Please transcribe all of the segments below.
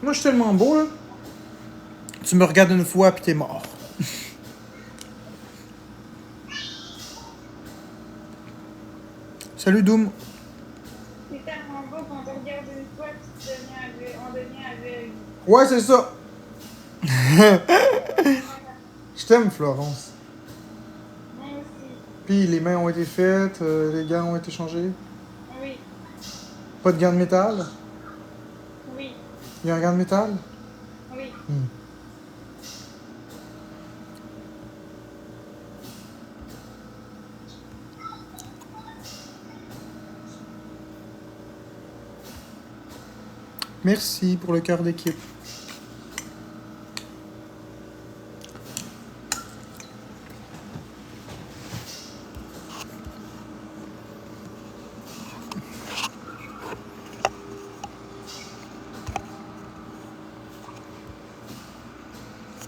Moi, je suis tellement beau, là. Tu me regardes une fois, puis t'es mort. Salut, Doom. C'est tellement beau qu'on te regarde une fois puis on devient aveugle. Ouais, c'est ça. Je t'aime, Florence. Moi aussi. Puis les mains ont été faites, les gants ont été changés. Oui. Pas de gants de métal? Oui. Il y a un gant de métal? Oui. Merci pour le cœur d'équipe.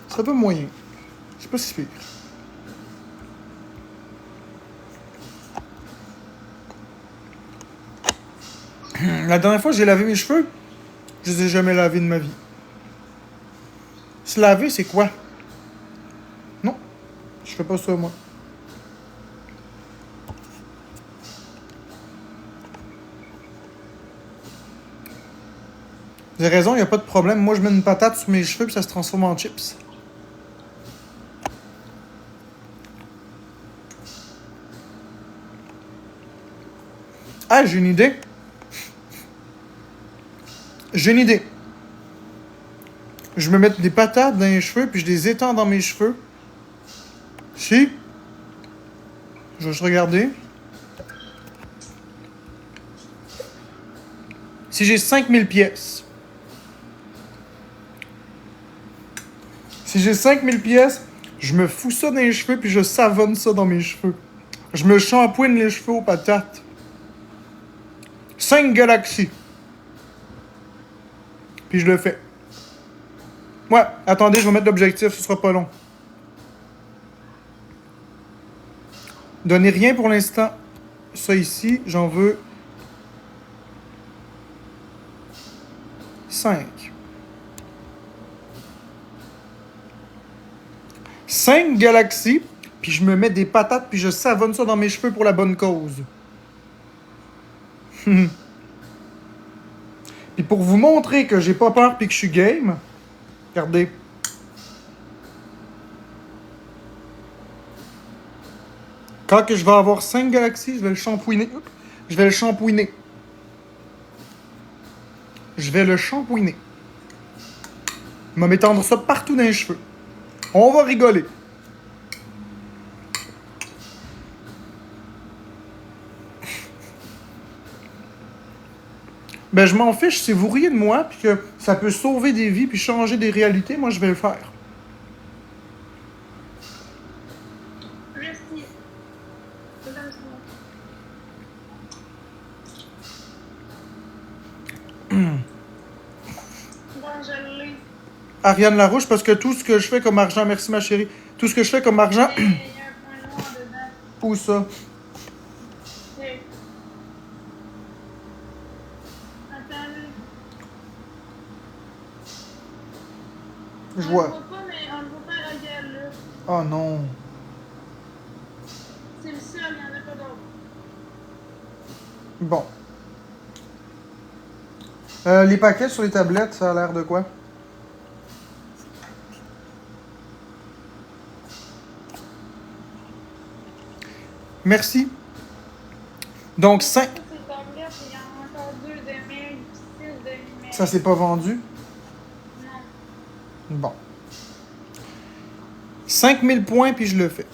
Ça va moyen. C'est pas si pire. La dernière fois que j'ai lavé mes cheveux, je les ai jamais lavés de ma vie. Se laver, c'est quoi? Non, je fais pas ça, moi. Vous avez raison, il a pas de problème. Moi, je mets une patate sur mes cheveux puis ça se transforme en chips. Ah, j'ai une idée. J'ai une idée. Je me mets des patates dans les cheveux puis je les étends dans mes cheveux. Si. Je vais juste regarder. Si j'ai 5000 pièces. Si j'ai 5000 pièces, je me fous ça dans les cheveux puis je savonne ça dans mes cheveux. Je me shampooine les cheveux aux patates. 5 galaxies. Puis je le fais. Ouais, attendez, je vais mettre l'objectif, ce sera pas long. Donnez rien pour l'instant. Ça ici, j'en veux 5. 5 galaxies, puis je me mets des patates, puis je savonne ça dans mes cheveux pour la bonne cause. Puis pour vous montrer que j'ai pas peur puis que je suis game, regardez. Quand que je vais avoir 5 galaxies, je vais le shampouiner. Je vais le shampouiner. Je vais le shampouiner. Je vais m'étendre ça partout dans les cheveux. On va rigoler. Ben, je m'en fiche. Si vous riez de moi, puis que ça peut sauver des vies, puis changer des réalités, moi, je vais le faire. Merci. Bon, je l'ai. Ariane Larouche, parce que tout ce que je fais comme argent, merci ma chérie, tout ce que je fais comme argent, Mais il y a un point noir dedans. où ça? Ok. Attends. Je On vois. le voit pas, mais on le voit pas à la gueule, là. Oh non. C'est le seul, il n'y en a pas d'autre. Bon. Les paquets sur les tablettes, ça a l'air de quoi? Merci. Donc 5. Ça, c'est tablettes, il y en a encore 2 de mail, 6 de mail. Ça s'est pas vendu? Non. Bon. 5000 points, puis je le fais.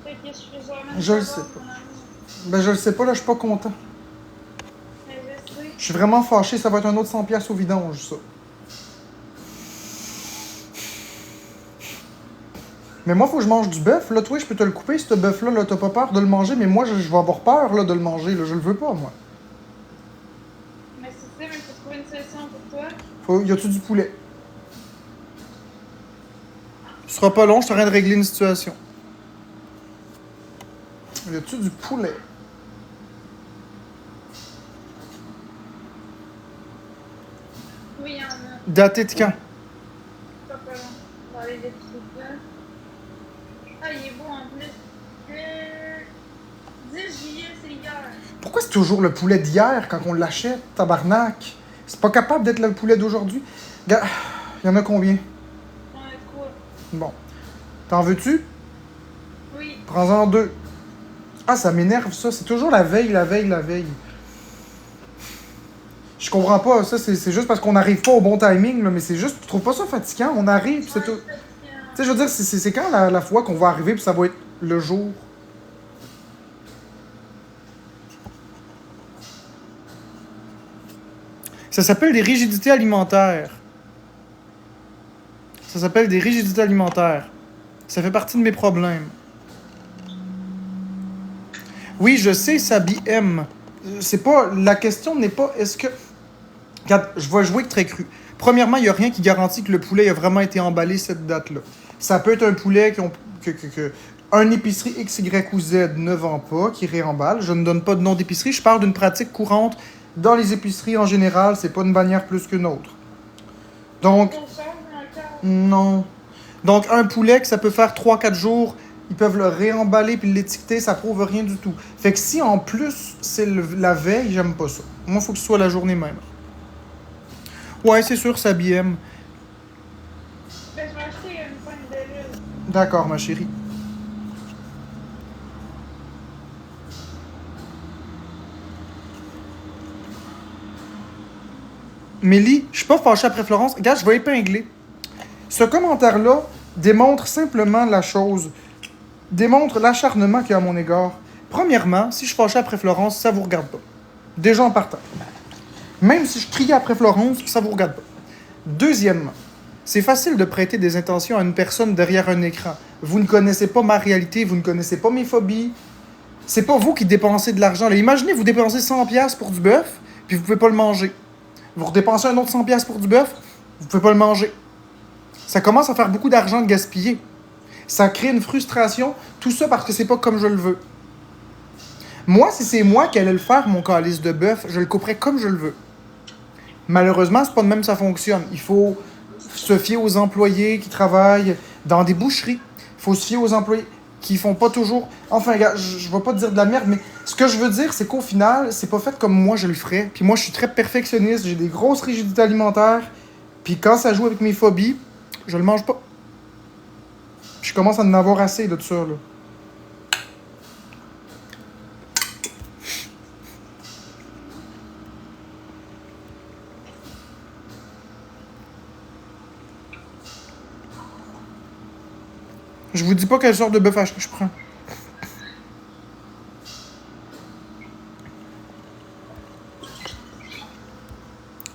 Fait que je fais jamais Je le savoir, sais pas. mon amour. Ben, je le sais pas, là, je suis pas content. Mais je sais. Je suis vraiment fâché, ça va être un autre 100$ au vidange, ça. Mais moi, faut que je mange du bœuf. Là, toi, je peux te le couper, ce bœuf-là. Là, t'as pas peur de le manger, mais moi, je vais avoir peur là, de le manger. Là. Je le veux pas, moi. Mais c'est ça, mais il faut trouver une solution pour toi. Y a-tu du poulet? Ce sera pas long, je suis en train de régler une situation. Y a-tu du poulet? Oui, il y en a. Daté de quand? Pas long. On va aller des petits là. Ah, il est beau en plus. 10 juillet, c'est hier. Pourquoi c'est toujours le poulet d'hier quand on l'achète, tabarnak? C'est pas capable d'être le poulet d'aujourd'hui? Gars, il y en a combien? On a quoi? Bon. T'en veux-tu? Oui. Prends-en 2. Ah, ça m'énerve, ça. C'est toujours la veille, la veille, la veille. Je comprends pas. Ça, c'est juste parce qu'on n'arrive pas au bon timing, là, mais c'est juste... Tu trouves pas ça fatigant? On arrive, puis c'est tout. Tu sais, je veux dire, c'est quand la fois qu'on va arriver, puis ça va être le jour? Ça s'appelle des rigidités alimentaires. Ça s'appelle des rigidités alimentaires. Ça fait partie de mes problèmes. Oui, je sais, Sabi aime. C'est pas... La question n'est pas est-ce que... Regarde, je vais jouer très cru. Premièrement, il n'y a rien qui garantit que le poulet a vraiment été emballé cette date-là. Ça peut être un poulet que un épicerie X, Y ou Z ne vend pas, qui réemballe. Je ne donne pas de nom d'épicerie. Je parle d'une pratique courante dans les épiceries en général. C'est pas une bannière plus qu'une autre. Donc, On change encore. non. Donc, un poulet que ça peut faire 3-4 jours, ils peuvent le réemballer puis l'étiqueter, ça prouve rien du tout. Fait que si en plus c'est la veille, j'aime pas ça. Moi, il faut que ce soit la journée même. Ouais, c'est sûr, ça BM. Ben, je vais acheter une pointe de l'huile. D'accord, ma chérie. Mélie, je suis pas fâché après Florence. Regarde, je vais épingler. Ce commentaire-là démontre simplement la chose, démontre l'acharnement qu'il y a à mon égard. Premièrement, si je suis fâché après Florence, ça vous regarde pas. Déjà en partant. Même si je criais après Florence, ça vous regarde pas. Deuxièmement, c'est facile de prêter des intentions à une personne derrière un écran. Vous ne connaissez pas ma réalité, vous ne connaissez pas mes phobies. C'est pas vous qui dépensez de l'argent. Là, imaginez, vous dépensez 100$ pour du bœuf, puis vous pouvez pas le manger. Vous redépensez un autre 100$ pour du bœuf, vous pouvez pas le manger. Ça commence à faire beaucoup d'argent de gaspiller. Ça crée une frustration, tout ça parce que c'est pas comme je le veux. Moi, si c'est moi qui allais le faire, mon calice de bœuf, je le couperais comme je le veux. Malheureusement, c'est pas de même que ça fonctionne. Il faut se fier aux employés qui travaillent dans des boucheries. Il faut se fier aux employés qui font pas toujours... Enfin, gars, je vais pas te dire de la merde, mais ce que je veux dire, c'est qu'au final, c'est pas fait comme moi je le ferais. Puis moi, je suis très perfectionniste, j'ai des grosses rigidités alimentaires. Puis quand ça joue avec mes phobies, je le mange pas. Puis je commence à en avoir assez de tout ça, là. Je vous dis pas quelle sorte de bœuf haché je prends.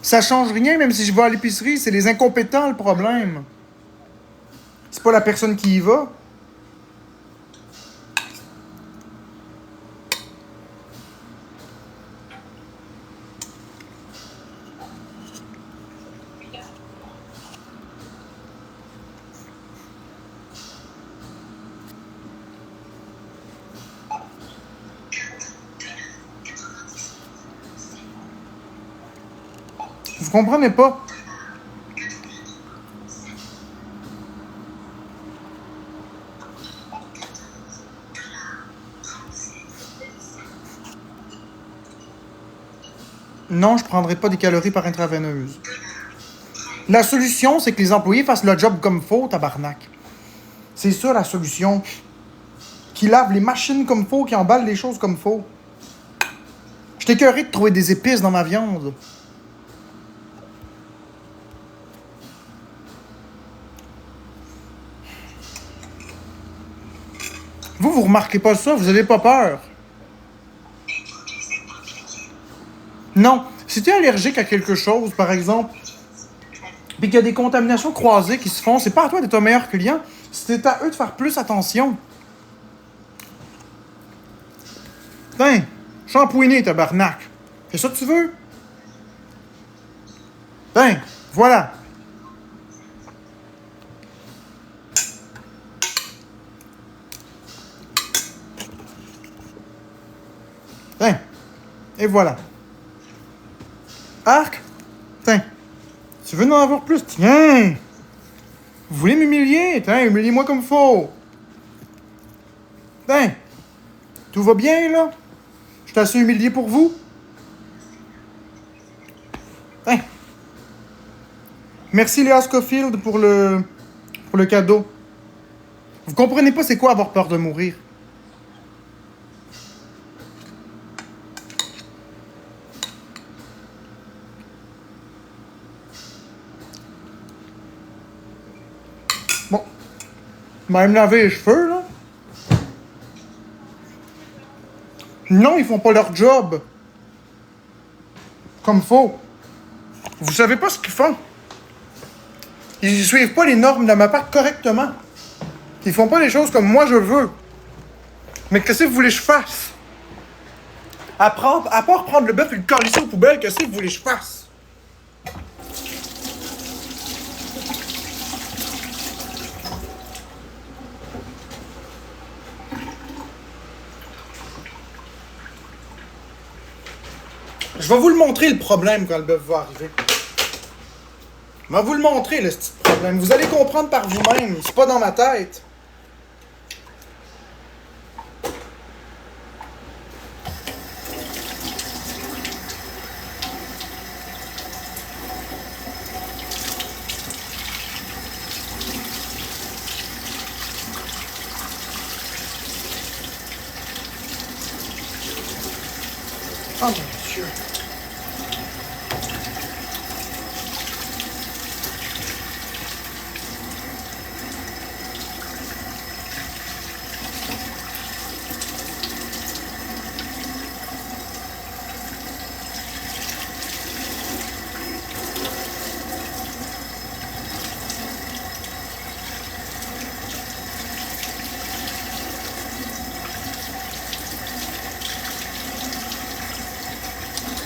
Ça change rien, même si je vais à l'épicerie. C'est les incompétents le problème. C'est pas la personne qui y va. Vous comprenez pas? Non, je prendrai pas des calories par intraveineuse. La solution, c'est que les employés fassent le job comme faut, tabarnak. C'est ça la solution. Qui lavent les machines comme faut, qui emballent les choses comme faut. J'étais écœuré de trouver des épices dans ma viande. Vous remarquez pas ça, vous avez pas peur. Non, si tu es allergique à quelque chose, par exemple, puis qu'il y a des contaminations croisées qui se font, c'est pas à toi d'être un meilleur client, c'est à eux de faire plus attention. Tiens, shampouiner, tabarnak. C'est ça que tu veux? Tiens, voilà. Tiens, et voilà. Arc, tiens, Tu veux en avoir plus? Tiens! Vous voulez m'humilier? Tiens, humiliez-moi comme faut. Tiens! Tout va bien, là? Je suis assez humilié pour vous? Tiens! Merci Léa Scofield pour le cadeau. Vous comprenez pas c'est quoi avoir peur de mourir. Bon. Même laver les cheveux, là. Non, ils font pas leur job. Comme faut. Vous savez pas ce qu'ils font. Ils suivent pas les normes de ma part correctement. Ils font pas les choses comme moi je veux. Mais qu'est-ce que vous voulez que je fasse? À part prendre le bœuf et le calisser aux poubelles, qu'est-ce que vous voulez que je fasse? Je vais vous le montrer le problème quand le bœuf va arriver. Je vais vous le montrer le petit problème. Vous allez comprendre par vous-même. C'est pas dans ma tête. Oh mon Dieu.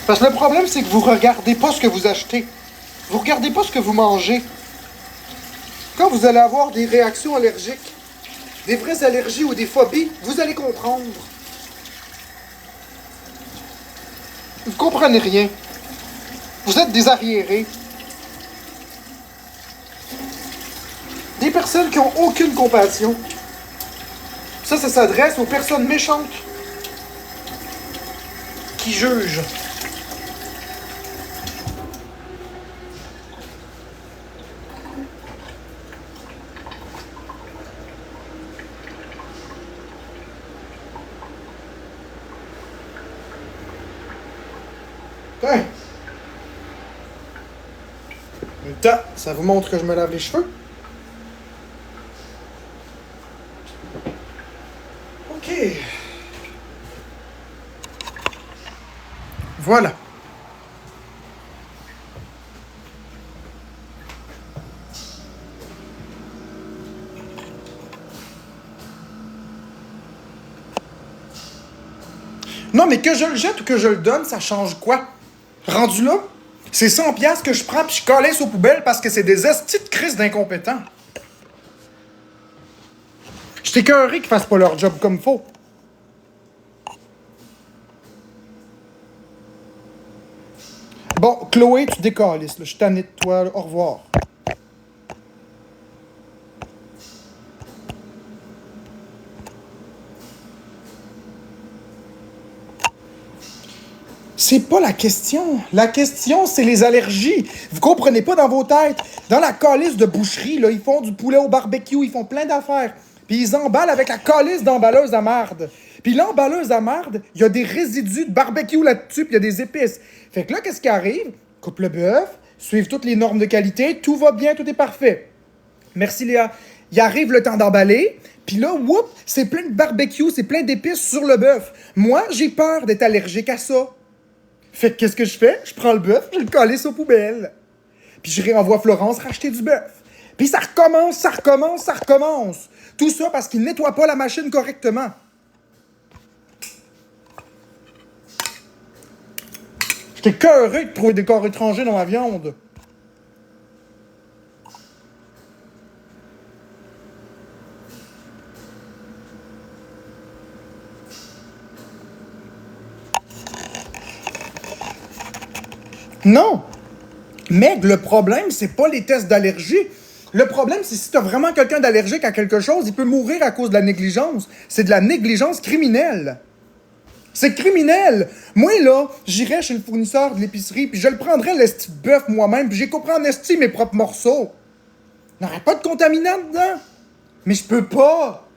Parce que le problème, c'est que vous regardez pas ce que vous achetez. Vous regardez pas ce que vous mangez. Quand vous allez avoir des réactions allergiques, des vraies allergies ou des phobies, vous allez comprendre. Vous comprenez rien. Vous êtes des arriérés. Des personnes qui ont aucune compassion. Ça s'adresse aux personnes méchantes qui jugent. Tiens. En même temps, ça vous montre que je me lave les cheveux. OK. Voilà. Non, mais que je le jette ou que je le donne, ça change quoi? Rendu là, c'est 100 piastres que je prends puis je calisse aux poubelles parce que c'est des estis de crise d'incompétents. Je suis écœuré qu'ils fassent pas leur job comme faut. Bon, Chloé, tu décalisses, là. Je suis tanné de toi, là. Au revoir. C'est pas la question. La question, c'est les allergies. Vous comprenez pas dans vos têtes. Dans la calice de boucherie, là, ils font du poulet au barbecue, ils font plein d'affaires. Puis ils emballent avec la calice d'emballeuse à marde. Puis l'emballeuse à marde, il y a des résidus de barbecue là-dessus, puis il y a des épices. Fait que là, qu'est-ce qui arrive? Coupe le bœuf, suivent toutes les normes de qualité, tout va bien, tout est parfait. Merci Léa. Il arrive le temps d'emballer, puis là, whoop, c'est plein de barbecue, c'est plein d'épices sur le bœuf. Moi, j'ai peur d'être allergique à ça. Fait que qu'est-ce que je fais? Je prends le bœuf, je le calisse aux poubelles. Puis je réenvoie Florence racheter du bœuf. Puis ça recommence, ça recommence, ça recommence. Tout ça parce qu'il nettoie pas la machine correctement. J'étais écœuré de trouver des corps étrangers dans ma viande. Non! Meg, le problème, c'est pas les tests d'allergie. Le problème, c'est si t'as vraiment quelqu'un d'allergique à quelque chose, il peut mourir à cause de la négligence. C'est de la négligence criminelle. C'est criminel! Moi, là, j'irais chez le fournisseur de l'épicerie, puis je le prendrais l'esti de bœuf moi-même, puis j'ai compris en esti mes propres morceaux. Il n'y aurait pas de contaminant dedans. Mais je peux pas.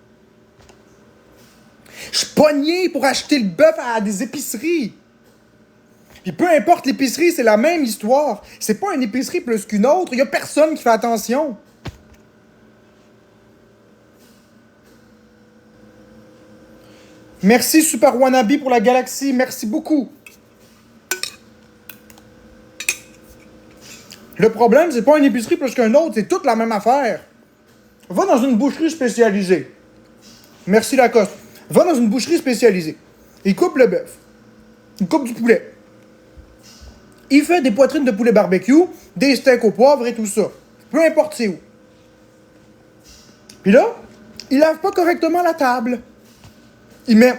Je suis pogné pour acheter le bœuf à des épiceries. Puis peu importe l'épicerie, c'est la même histoire. C'est pas une épicerie plus qu'une autre. Il y a personne qui fait attention. Merci Super Wannabe pour la galaxie. Merci beaucoup. Le problème, c'est pas une épicerie plus qu'un autre. C'est toute la même affaire. Va dans une boucherie spécialisée. Merci Lacoste. Va dans une boucherie spécialisée. Il coupe le bœuf. Il coupe du poulet. Il fait des poitrines de poulet barbecue, des steaks au poivre et tout ça. Peu importe c'est où. Puis là, il lave pas correctement la table. Il met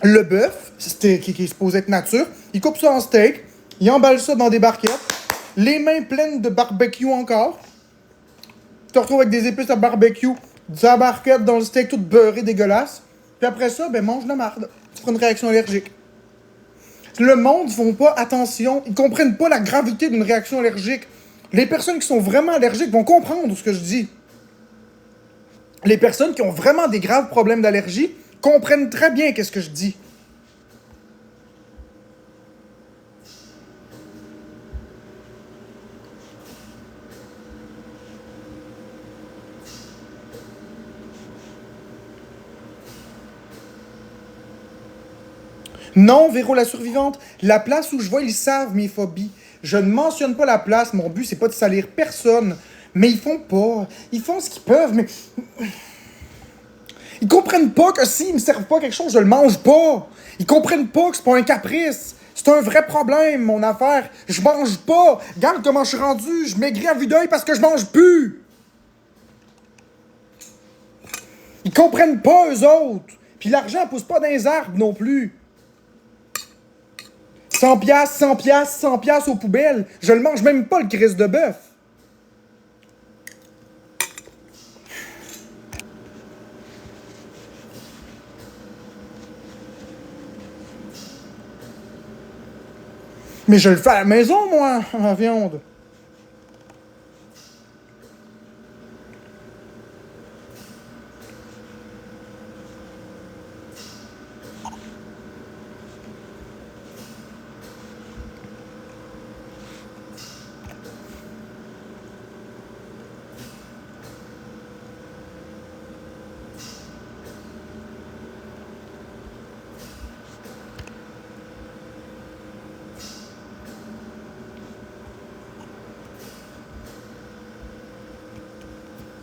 le bœuf, qui est supposé être nature, il coupe ça en steak, il emballe ça dans des barquettes, les mains pleines de barbecue encore. Tu te retrouves avec des épices à barbecue, de la barquette dans le steak tout beurré, dégueulasse. Puis après ça, ben mange la marde. Tu feras une réaction allergique. Le monde, ils font pas attention, ils comprennent pas la gravité d'une réaction allergique. Les personnes qui sont vraiment allergiques vont comprendre ce que je dis. Les personnes qui ont vraiment des graves problèmes d'allergie comprennent très bien qu'est-ce que je dis. Non, Véro la survivante, la place où je vais, ils savent mes phobies. Je ne mentionne pas la place, mon but c'est pas de salir personne. Mais ils font pas. Ils font ce qu'ils peuvent, mais... Ils comprennent pas que s'ils me servent pas quelque chose, je le mange pas. Ils comprennent pas que c'est pas un caprice. C'est un vrai problème, mon affaire. Je mange pas. Regarde comment je suis rendu. Je maigris à vue d'œil parce que je mange plus. Ils comprennent pas, eux autres. Puis l'argent pousse pas dans les arbres non plus. 100 piastres, 100 piastres, 100 piastres aux poubelles. Je le mange même pas, le crisse de bœuf. Mais je le fais à la maison, moi, en viande.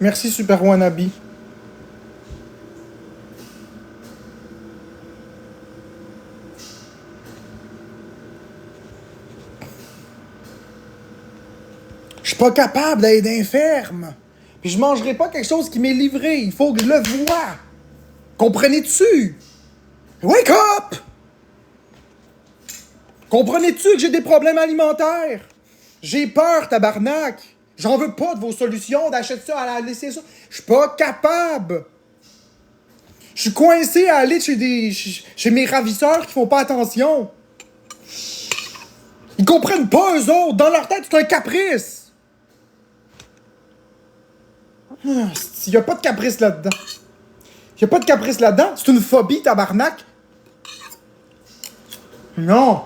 Merci, Super Wannabe. Je suis pas capable d'aller dans ferme. Puis je mangerai pas quelque chose qui m'est livré. Il faut que je le voie. Comprenez-tu? Wake up! Comprenez-tu que j'ai des problèmes alimentaires? J'ai peur, tabarnak. J'en veux pas de vos solutions, d'acheter ça, à laisser ça. Je suis pas capable. Je suis coincé à aller chez mes ravisseurs qui font pas attention. Ils comprennent pas, eux autres. Dans leur tête, c'est un caprice. Il y a pas de caprice là-dedans. Il y a pas de caprice là-dedans. C'est une phobie, tabarnak. Non.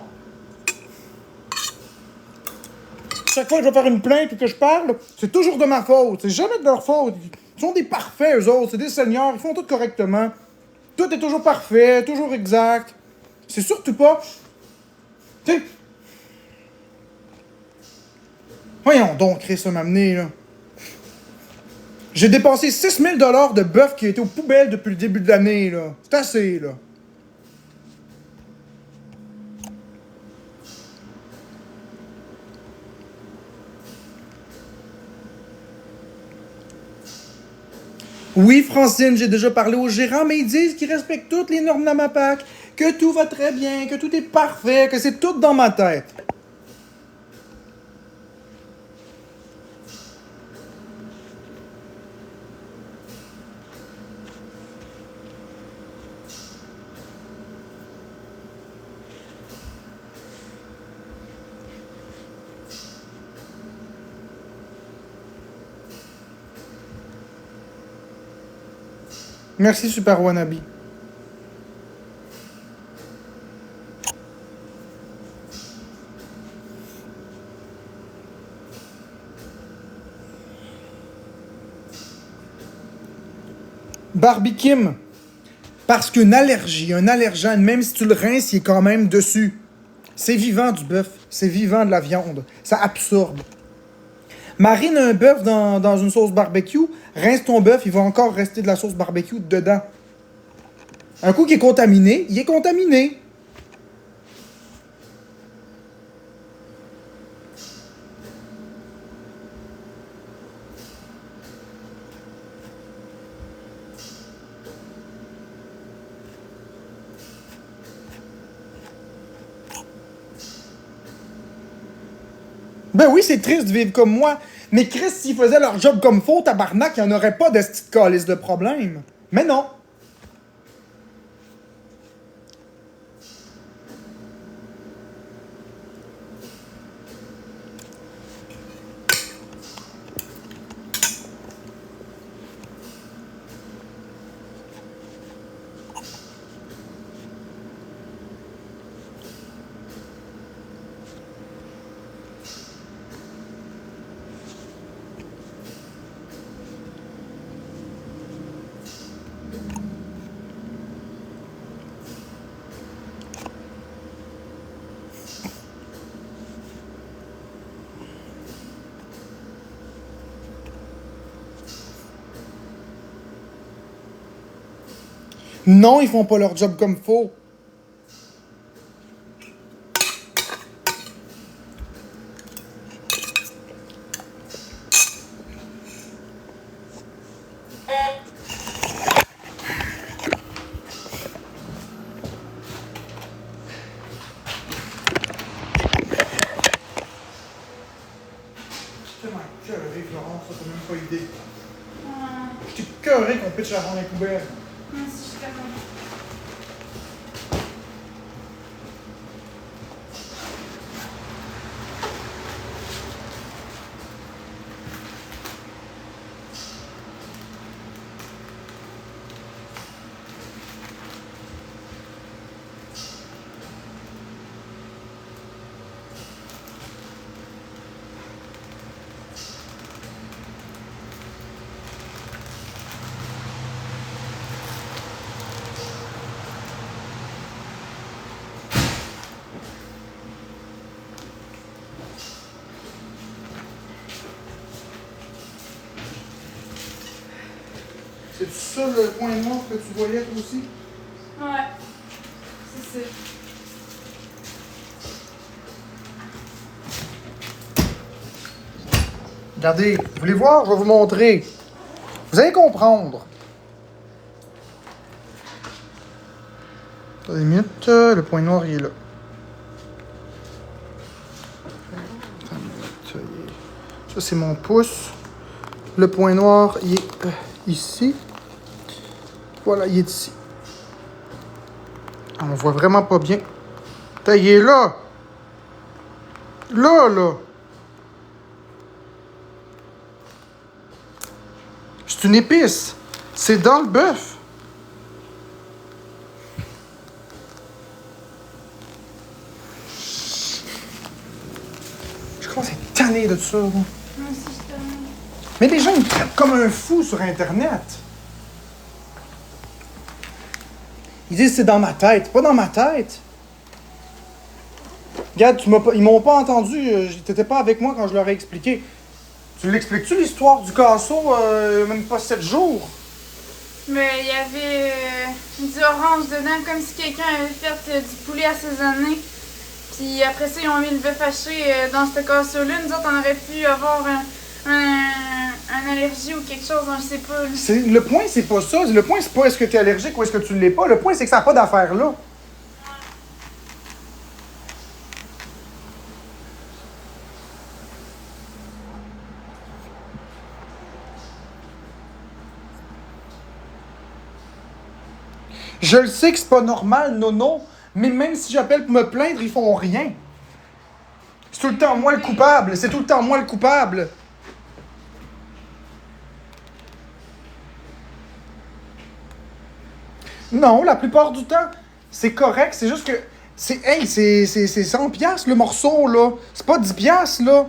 Chaque fois que je vais faire une plainte ou que je parle, c'est toujours de ma faute. C'est jamais de leur faute. Ils sont des parfaits, eux autres. C'est des seigneurs. Ils font tout correctement. Tout est toujours parfait, toujours exact. C'est surtout pas... Tu sais... Voyons donc, Chris, ça m'amener, là. J'ai dépensé 6 000 $ de bœuf qui a été aux poubelles depuis le début de l'année, là. C'est assez, là. Oui, Francine, j'ai déjà parlé aux gérants, mais ils disent qu'ils respectent toutes les normes de la MAPAC, que tout va très bien, que tout est parfait, que c'est tout dans ma tête. Merci, Super Wannabe. Barbie Kim. Parce qu'une allergie, un allergène, même si tu le rinces, il est quand même dessus. C'est vivant du bœuf. C'est vivant de la viande. Ça absorbe. Marine un bœuf dans une sauce barbecue, rince ton bœuf, il va encore rester de la sauce barbecue dedans. Un coup qui est contaminé, il est contaminé. Ben oui, c'est triste de vivre comme moi. Mais Chris, s'ils faisaient leur job comme faux, tabarnak, il n'y en aurait pas de petite calice de problème. Mais non. Non, ils font pas leur job comme faux. Tellement écœuré, Florence, ça t'as même pas idée. Je t'ai écœuré qu'on pitche avant les poubelles. Moi aussi, je suis tellement. C'est ça le point noir que tu voyais toi aussi? Ouais. C'est ça. Regardez, vous voulez voir? Je vais vous montrer. Vous allez comprendre. Attendez une minute, le point noir il est là. Attends une minute, ça c'est mon pouce. Le point noir il est ici. Voilà, il est ici. On voit vraiment pas bien. Attends, il est là. Là. C'est une épice. C'est dans le bœuf. Je commence à être tanné de ça. Là. Moi aussi, je suis tellement. Mais les gens, ils me traitent comme un fou sur Internet. Ils disent c'est dans ma tête. Pas dans ma tête. Regarde, ils m'ont pas entendu. T'étais pas avec moi quand je leur ai expliqué. Tu l'expliques-tu l'histoire du casseau, même pas 7 jours? Mais il y avait du orange dedans, comme si quelqu'un avait fait du poulet assaisonné. Puis après ça, ils ont mis le bœuf haché dans ce casseau-là. Nous autres, on aurait pu avoir un allergie ou quelque chose, je sais pas. Le point, c'est pas ça. Le point, c'est pas est-ce que tu es allergique ou est-ce que tu l'es pas. Le point, c'est que ça n'a pas d'affaire là. Je le sais que c'est pas normal, non, mais même si j'appelle pour me plaindre, ils font rien. C'est tout le temps moi le coupable. C'est tout le temps moi le coupable. Non, la plupart du temps, c'est correct. C'est juste que. Hey, c'est 100 piastres le morceau, là. C'est pas 10 piastres, là.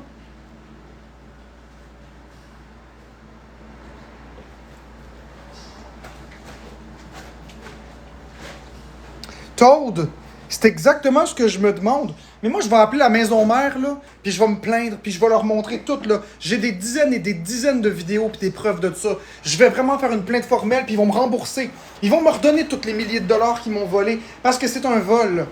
Toad, c'est exactement ce que je me demande. Mais moi, je vais appeler la maison mère, là, puis je vais me plaindre, puis je vais leur montrer tout, là. J'ai des dizaines et des dizaines de vidéos puis des preuves de ça. Je vais vraiment faire une plainte formelle, puis ils vont me rembourser. Ils vont me redonner tous les milliers de dollars qu'ils m'ont volés, parce que c'est un vol.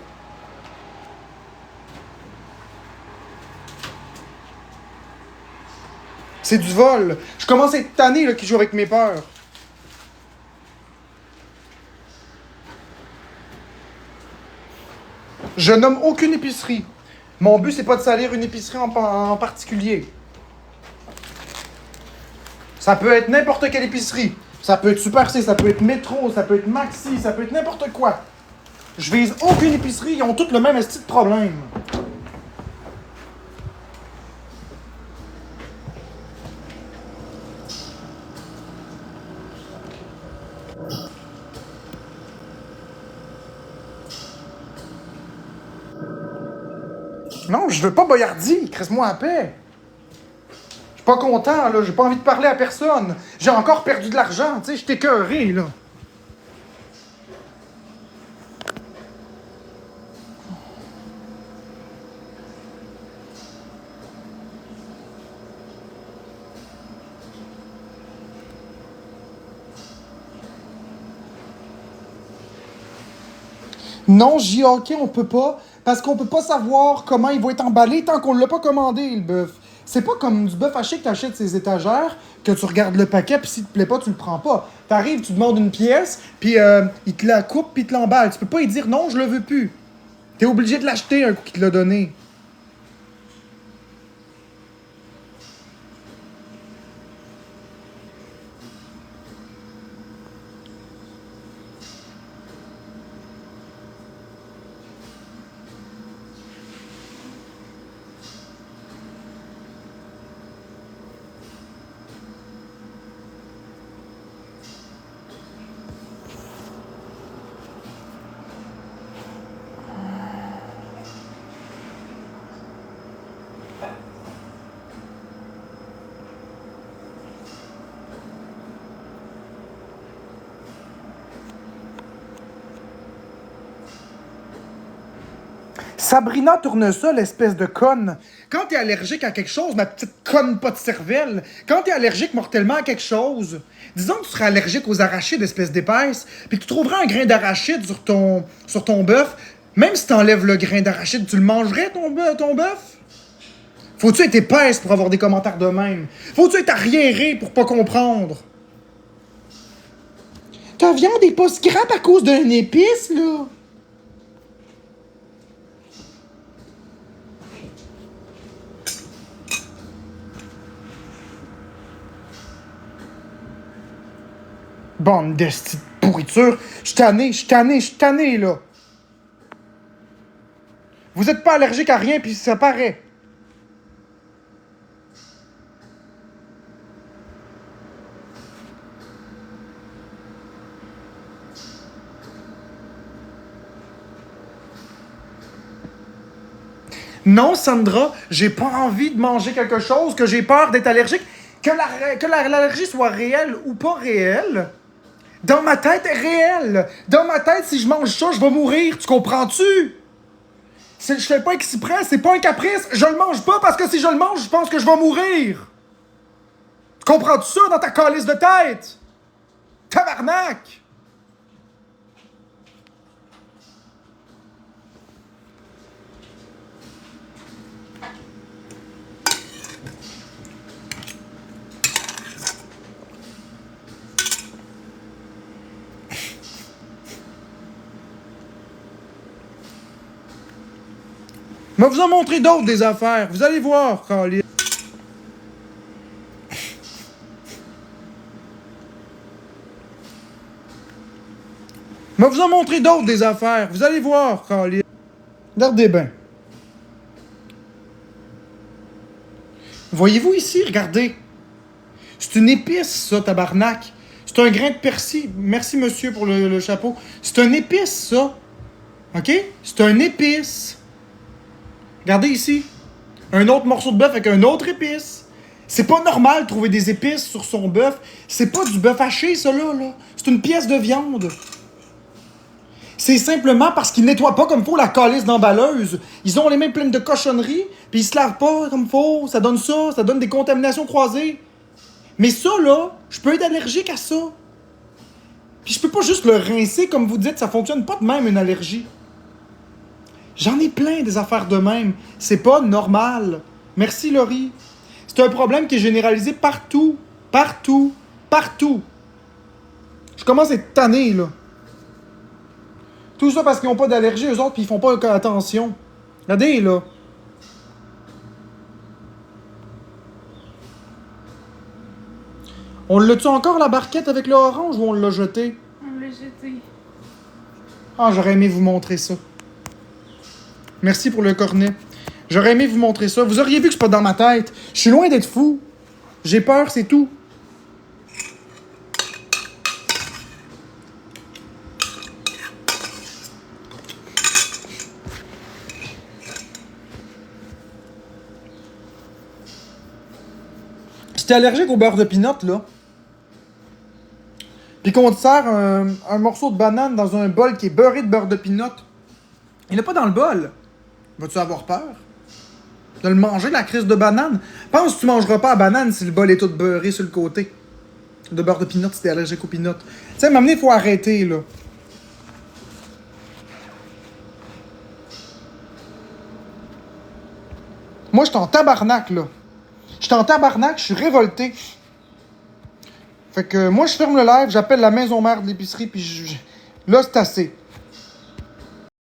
C'est du vol. Je commence à être tanné, là, qui joue avec mes peurs. Je nomme aucune épicerie. Mon but, c'est pas de salir une épicerie en particulier. Ça peut être n'importe quelle épicerie. Ça peut être Super C, ça peut être Métro, ça peut être Maxi, ça peut être n'importe quoi. Je vise aucune épicerie, ils ont tous le même style de problème. Non, je veux pas Boyardi, crisse-moi à paix. Je suis pas content, là, j'ai pas envie de parler à personne. J'ai encore perdu de l'argent, tu sais, je t'ai écœuré, là. Non, J.A.K. on peut pas, parce qu'on peut pas savoir comment il va être emballé tant qu'on l'a pas commandé, le bœuf. C'est pas comme du bœuf haché que t'achètes ses étagères, que tu regardes le paquet, puis s'il te plaît pas, tu le prends pas. T'arrives, tu demandes une pièce, puis il te la coupe, puis il te l'emballe. Tu peux pas lui dire non, je le veux plus. T'es obligé de l'acheter un coup qu'il te l'a donné. Sabrina Tournesol, espèce de conne. Quand t'es allergique à quelque chose, ma petite conne pas de cervelle, quand t'es allergique mortellement à quelque chose, disons que tu serais allergique aux arachides, espèce d'épaisse, puis que tu trouverais un grain d'arachide sur ton bœuf, même si t'enlèves le grain d'arachide, tu le mangerais, ton bœuf? Faut-tu être épaisse pour avoir des commentaires de même? Faut-tu être arriéré pour pas comprendre? Ta viande est pas scrap à cause d'une épice, là? Bande de petite pourriture. Je suis tanné, là. Vous êtes pas allergique à rien, puis ça paraît. Non, Sandra, j'ai pas envie de manger quelque chose, que j'ai peur d'être allergique. Que l'allergie soit réelle ou pas réelle, dans ma tête, est réelle. Dans ma tête, si je mange ça, je vais mourir. Tu comprends-tu? Je fais pas exprès, c'est pas un caprice. Je le mange pas parce que si je le mange, je pense que je vais mourir. Tu comprends-tu ça dans ta calice de tête? Tabarnak! Mais vous en montrer d'autres des affaires. Vous allez voir, Carly. Mais vous en montrer d'autres des affaires. Vous allez voir, Carly. Regardez bien. Voyez-vous ici, regardez. C'est une épice, ça, tabarnak. C'est un grain de persil. Merci, monsieur, pour le chapeau. C'est un épice, ça. OK? C'est un épice. Regardez ici. Un autre morceau de bœuf avec un autre épice. C'est pas normal de trouver des épices sur son bœuf. C'est pas du bœuf haché, ça, là. C'est une pièce de viande. C'est simplement parce qu'ils nettoient pas comme faut la calice d'emballeuse. Ils ont les mains pleines de cochonneries, puis ils se lavent pas comme faut. Ça donne des contaminations croisées. Mais ça, là, je peux être allergique à ça. Puis je peux pas juste le rincer, comme vous dites, ça fonctionne pas de même, une allergie. J'en ai plein des affaires de même. C'est pas normal. Merci, Laurie. C'est un problème qui est généralisé partout. Partout. Partout. Je commence à être tanné, là. Tout ça parce qu'ils n'ont pas d'allergie, eux autres, puis ils font pas attention. Regardez, là. On l'a-tu encore, la barquette avec le orange, ou on l'a jeté? On l'a jeté. Ah, j'aurais aimé vous montrer ça. Merci pour le cornet. J'aurais aimé vous montrer ça. Vous auriez vu que c'est pas dans ma tête. Je suis loin d'être fou. J'ai peur, c'est tout. Si t'es allergique au beurre de pinot, là, puis qu'on te sert un morceau de banane dans un bol qui est beurré de beurre de pinot, il n'est pas dans le bol. Vas-tu avoir peur de le manger, la crise de banane? Pense que tu mangeras pas à banane si le bol est tout beurré sur le côté. De beurre de pinot si t'es allergique au pinot. Tu sais, m'amener, il faut arrêter, là. Moi, je suis en tabarnak, là. Je suis en tabarnak, je suis révolté. Fait que moi, je ferme le live, j'appelle la maison mère de l'épicerie, puis là, c'est assez.